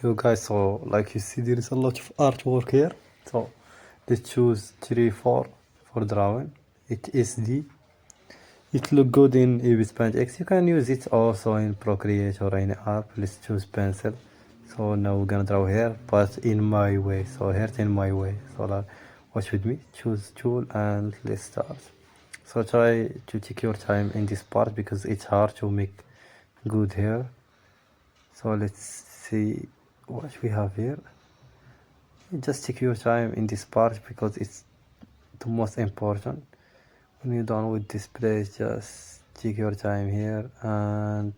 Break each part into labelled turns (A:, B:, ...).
A: Yo guys, so like you see there is a lot of artwork here. So let's choose 3-4 for drawing. It is the it look good in Ibis Paint X. You can use it also in Procreate or any app. Let's choose pencil. So now we're gonna draw here, but in my way. So here's in my way. So like, watch with me. Choose tool and let's start. So try to take your time in this part because it's hard to make good here. So let's see what we have here. Just take your time in this part because it's the most important. When you're done with this place, just take your time here, and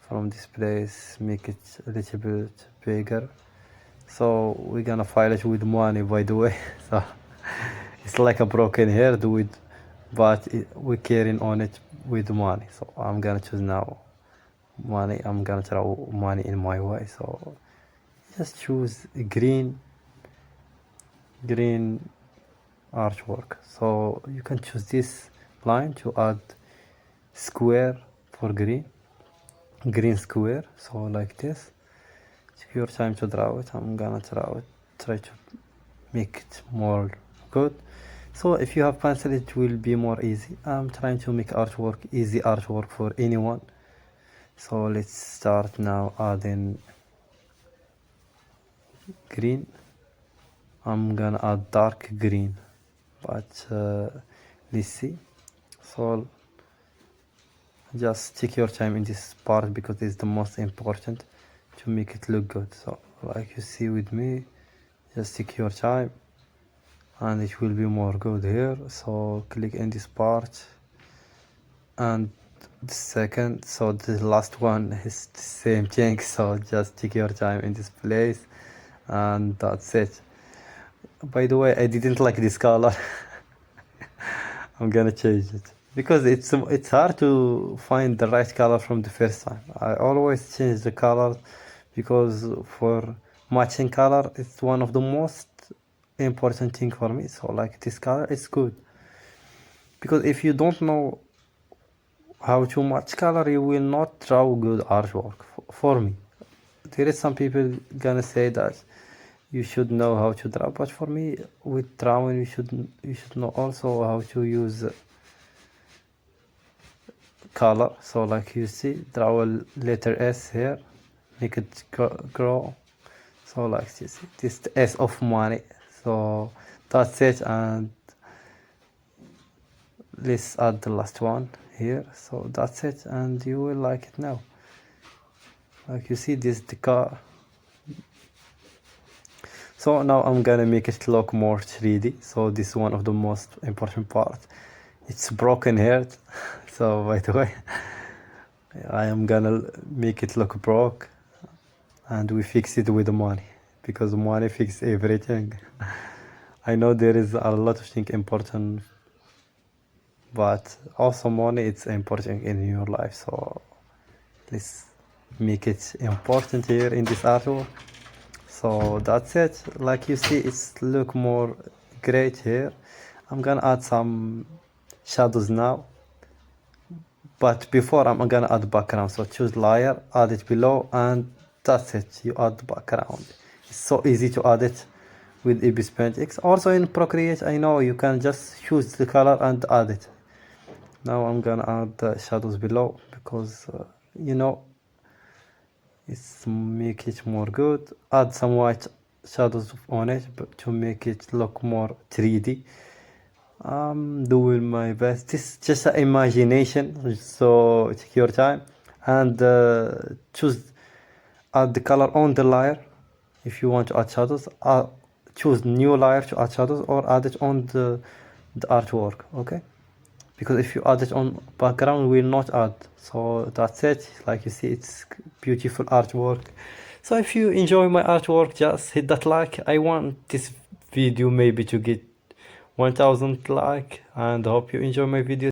A: from this place make it a little bit bigger. So we're gonna file it with money, by the way. So it's like a broken hair, but we're carrying on it with money. So I'm gonna choose now money. I'm gonna draw money in my way. So just choose green artwork. So you can choose this line to add square for green square. So like this. Take your time to draw it. I'm gonna draw it, try to make it more good. So if you have pencil, it will be more easy. I'm trying to make easy artwork for anyone. So let's start now adding green. I'm gonna add dark green, but let's see. So just take your time in this part because it's the most important to make it look good. So like you see with me, just take your time and it will be more good here. So click in this part and the second, so the last one is the same thing. So just take your time in this place and that's it. By the way, I didn't like this color. I'm gonna change it because it's hard to find the right color from the first time. I always change the color because for matching color it's one of the most important thing for me. So like this color is good because if you don't know how to match color, you will not draw good artwork. For me, there is some people gonna say that you should know how to draw, but for me, with drawing, you should know also how to use color. So like you see, draw a letter S here, make it grow. So like this is the S of money. So that's it, and let's add the last one here. So that's it, and you will like it now. Like you see, this is the car. So now I'm gonna make it look more 3D. So this is one of the most important part. It's broken here. So by the way, I am gonna make it look broke, and we fix it with the money because money fix everything. I know there is a lot of things important, but also money it's important in your life. So let's make it important here in this artwork. So that's it. Like you see, it's look more great here. I'm gonna add some shadows now, but before I'm gonna add background. So choose layer, add it below, and that's it. You add the background. It's so easy to add it with Ibis Paint X. Also in Procreate, I know you can just choose the color and add it. Now I'm gonna add the shadows below because you know, it's make it more good. Add some white shadows on it to make it look more 3D. I'm doing my best. This is just an imagination, so take your time and choose add the color on the layer. If you want to add shadows, choose new layer to add shadows or add it on the artwork. Okay, because if you add it on background, will not add. So that's it. Like you see, it's beautiful artwork. So if you enjoy my artwork, just hit that like. I want this video maybe to get 1000 like, and hope you enjoy my video.